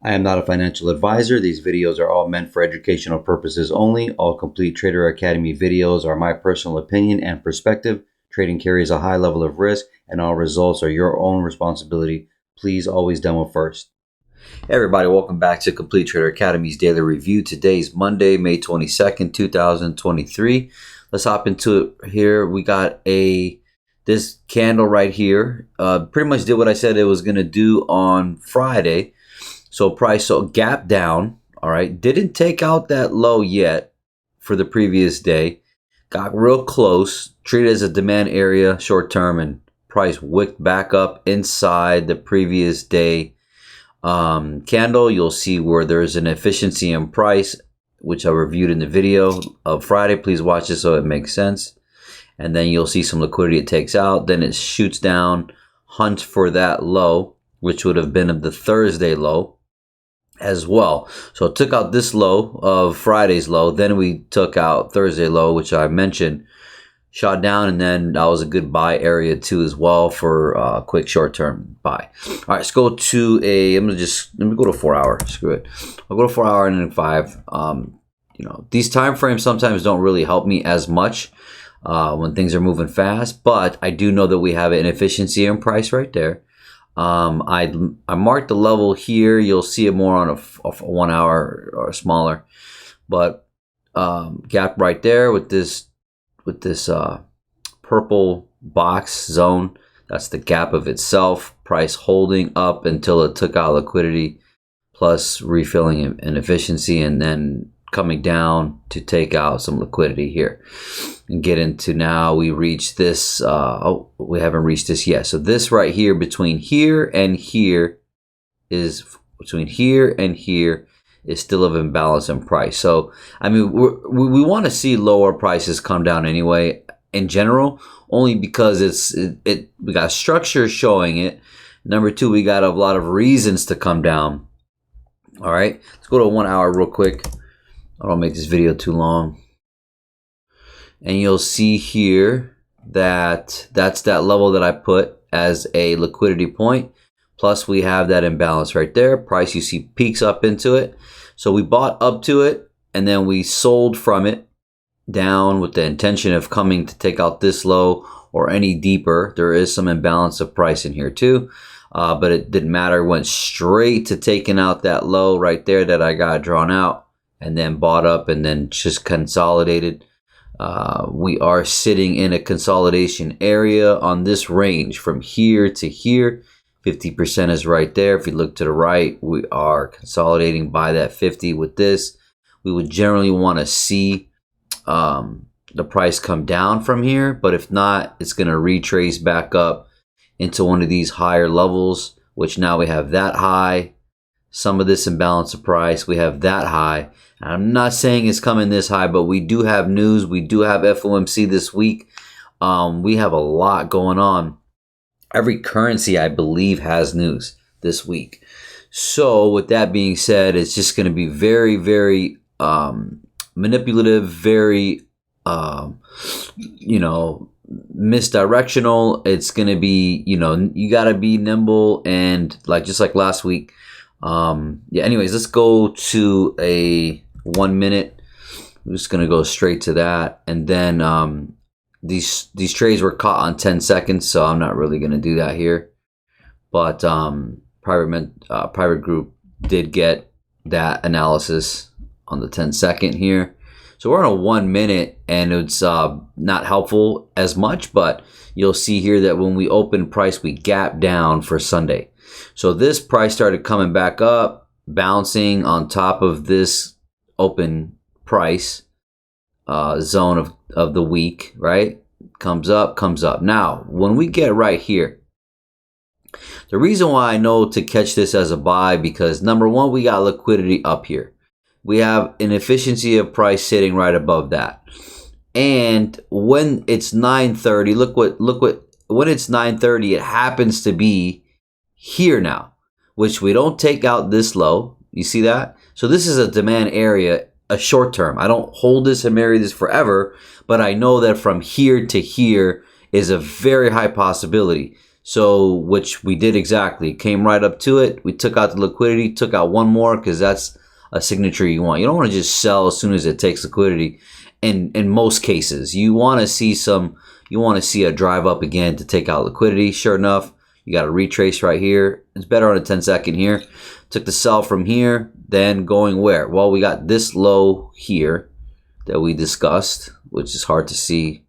I am not a financial advisor. These videos are all meant for educational purposes only. All Complete Trader Academy videos are my personal opinion and perspective. Trading carries a high level of risk, and all results are your own responsibility. Please always demo first. Hey everybody, welcome back to Complete Trader Academy's daily review. Today is Monday, May 22nd, 2023. Let's hop into it here. We got this candle right here. Pretty much did what I said it was going to do on Friday. So price gap down, all right. Didn't take out that low yet for the previous day. Got real close, treated as a demand area short term, and price wicked back up inside the previous day candle. You'll see where there's an efficiency in price, which I reviewed in the video of Friday. Please watch this so it makes sense. And then you'll see some liquidity it takes out. Then it shoots down, hunts for that low, which would have been the Thursday low as well. So it took out this low of Friday's low. Then we took out Thursday low, which I mentioned, shot down, and then that was a good buy area too as well for a quick short-term buy. All right, let's go to let me go to 4 hour. Screw it. I'll go to 4 hour and then 5. These time frames sometimes don't really help me as much when things are moving fast, but I do know that we have an inefficiency in price right there. I marked the level here. You'll see it more on a 1 hour or smaller, but gap right there with this purple box zone. That's the gap of itself. Price holding up until it took out liquidity plus refilling inefficiency, and then coming down to take out some liquidity here and get into, now we reach this. We haven't reached this yet. So this right here, between here and here is still of imbalance in price. So I mean, we want to see lower prices come down anyway in general, only because we got structure showing it. Number two, we got a lot of reasons to come down. All right, let's go to 1 hour real quick. I don't make this video too long. And you'll see here that that's that level that I put as a liquidity point. Plus we have that imbalance right there. Price, you see, peaks up into it. So we bought up to it, and then we sold from it down with the intention of coming to take out this low or any deeper. There is some imbalance of price in here too. But it didn't matter. Went straight to taking out that low right there that I got drawn out, and then bought up and then just consolidated. We are sitting in a consolidation area on this range from here to here. 50% is right there. If you look to the right, we are consolidating by that 50 with this. We would generally want to see the price come down from here, but if not, it's going to retrace back up into one of these higher levels, which now we have that high. Some of this imbalance of price, we have that high. I'm not saying it's coming this high, but we do have news. We do have FOMC this week. We have a lot going on. Every currency, I believe, has news this week. So with that being said, it's just going to be very, very manipulative, very, misdirectional. It's going to be, you got to be nimble, and just like last week. Anyways, let's go to a 1 minute. I'm just gonna go straight to that, and then these trades were caught on 10 seconds, so I'm not really gonna do that here. But private group did get that analysis on the 10-second here. So we're on a 1 minute, and it's not helpful as much, but you'll see here that when we open price, we gap down for Sunday. So this price started coming back up, bouncing on top of this open price zone of the week, right? Comes up. Now, when we get right here, the reason why I know to catch this as a buy, because number one, we got liquidity up here. We have an efficiency of price sitting right above that. And when it's 9:30, look what when it's 9:30, it happens to be here now, which we don't take out this low. You see that? So this is a demand area, a short term. I don't hold this and marry this forever, but I know that from here to here is a very high possibility. So, which we did exactly. Came right up to it. We took out the liquidity, took out one more because that's a signature you want. You don't want to just sell as soon as it takes liquidity. In most cases, you want to see a drive up again to take out liquidity. Sure enough, you got a retrace right here. It's better on a 10-second here. Took the sell from here, then going where? Well, we got this low here that we discussed, which is hard to see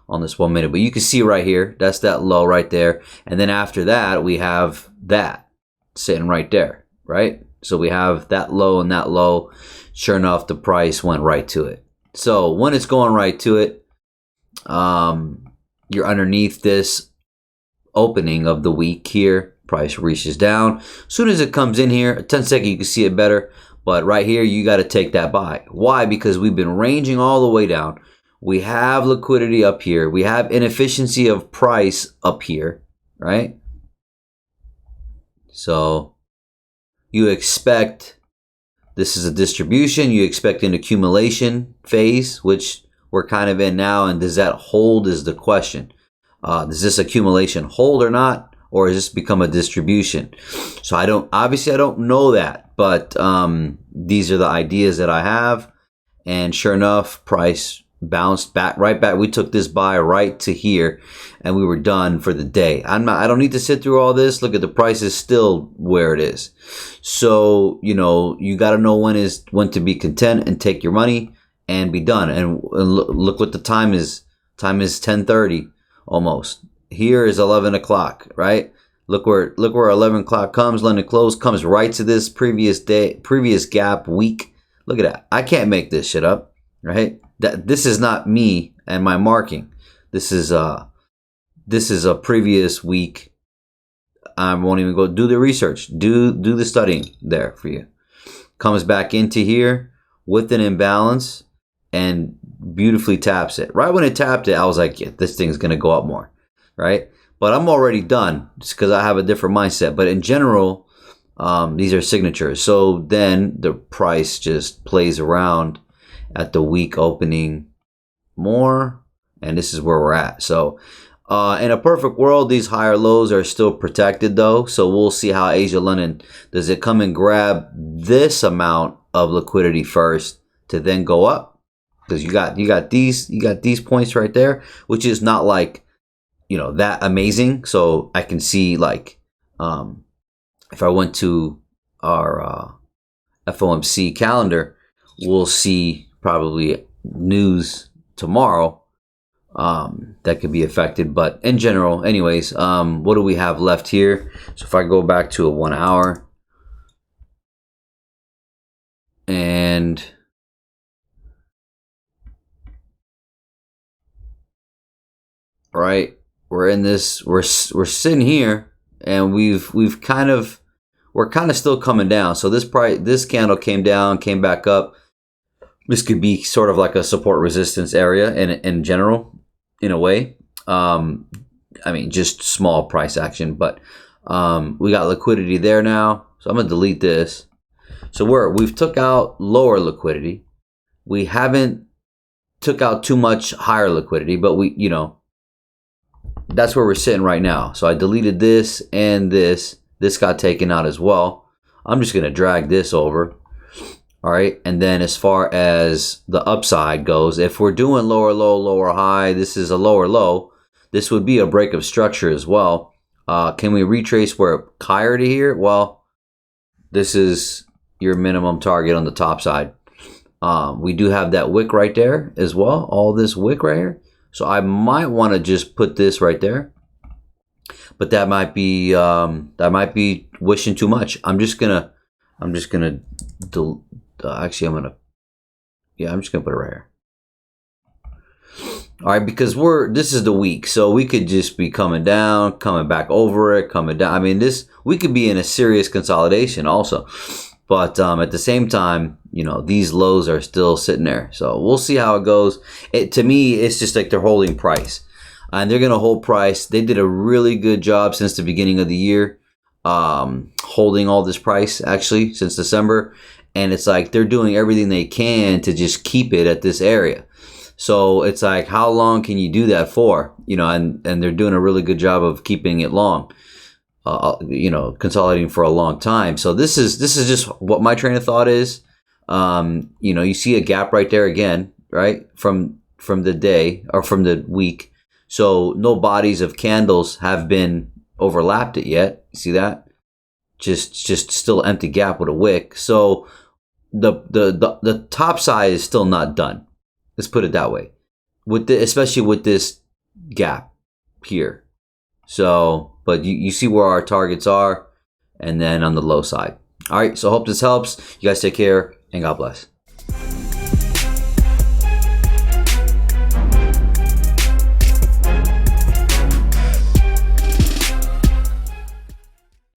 on this 1 minute, but you can see right here, that's that low right there. And then after that, we have that sitting right there, right? So we have that low and that low. Sure enough, the price went right to it. So when it's going right to it, you're underneath this opening of the week here. Price reaches down. As soon as it comes in here, a 10-second, you can see it better. But right here, you got to take that buy. Why? Because we've been ranging all the way down. We have liquidity up here. We have inefficiency of price up here, right? So you expect, this is a distribution. You expect an accumulation phase, which we're kind of in now. And does that hold is the question. Does this accumulation hold or not? Or has this become a distribution? So obviously I don't know that, but these are the ideas that I have. And sure enough, price bounced back, right back. We took this buy right to here and we were done for the day. I don't need to sit through all this. Look at the price is still where it is. So, you got to know when to be content and take your money and be done. And look what the time is. Time is 10:30 almost. Here is 11 o'clock, right? Look where 11 o'clock comes. London close comes right to this previous gap week. Look at that. I can't make this shit up, right? This is not me and my marking. This is a previous week. I won't even go do the research. Do the studying there for you. Comes back into here with an imbalance and beautifully taps it. Right when it tapped it, I was like, yeah, this thing's gonna go up more, right? But I'm already done just because I have a different mindset. But in general, these are signatures. So then the price just plays around at the week opening more, and this is where we're at. So in a perfect world, these higher lows are still protected though. So we'll see how Asia London, does it come and grab this amount of liquidity first to then go up? Because you got these points right there, which is not like that amazing. So I can see like if I went to our FOMC calendar, we'll see probably news tomorrow that could be affected. But in general, anyways, what do we have left here? So if I go back to a 1 hour and right, we're in this, we're sitting here and we're kind of still coming down. So this candle came down, came back up. This could be sort of like a support resistance area in general, in a way. I mean, just small price action, but we got liquidity there now. So I'm gonna delete this. So we've took out lower liquidity. We haven't took out too much higher liquidity, but that's where we're sitting right now. So I deleted this and this. This got taken out as well. I'm just gonna drag this over. All right, and then as far as the upside goes, if we're doing lower low, lower high, this is a lower low. This would be a break of structure as well. Can we retrace where higher to here? Well, this is your minimum target on the top side. We do have that wick right there as well. All this wick right here. So I might want to just put this right there, but that might be wishing too much. I'm just gonna actually, I'm just gonna put it right here. All right, because this is the week, so we could just be coming down, coming back over it, coming down. I mean, we could be in a serious consolidation also, but at the same time, these lows are still sitting there. So we'll see how it goes. To me, it's just like they're holding price, and they're gonna hold price. They did a really good job since the beginning of the year, holding all this price actually since December. And it's like they're doing everything they can to just keep it at this area. So it's like, how long can you do that for? You know, and they're doing a really good job of keeping it long. You know, consolidating for a long time. So this is just what my train of thought is. You know, you see a gap right there again, right? From the day or from the week. So no bodies of candles have been overlapped it yet. You see that? Just still empty gap with a wick. So the top side is still not done. Let's put it that way. Especially with this gap here. So, but you see where our targets are, and then on the low side. All right, so hope this helps. You guys take care, and God bless.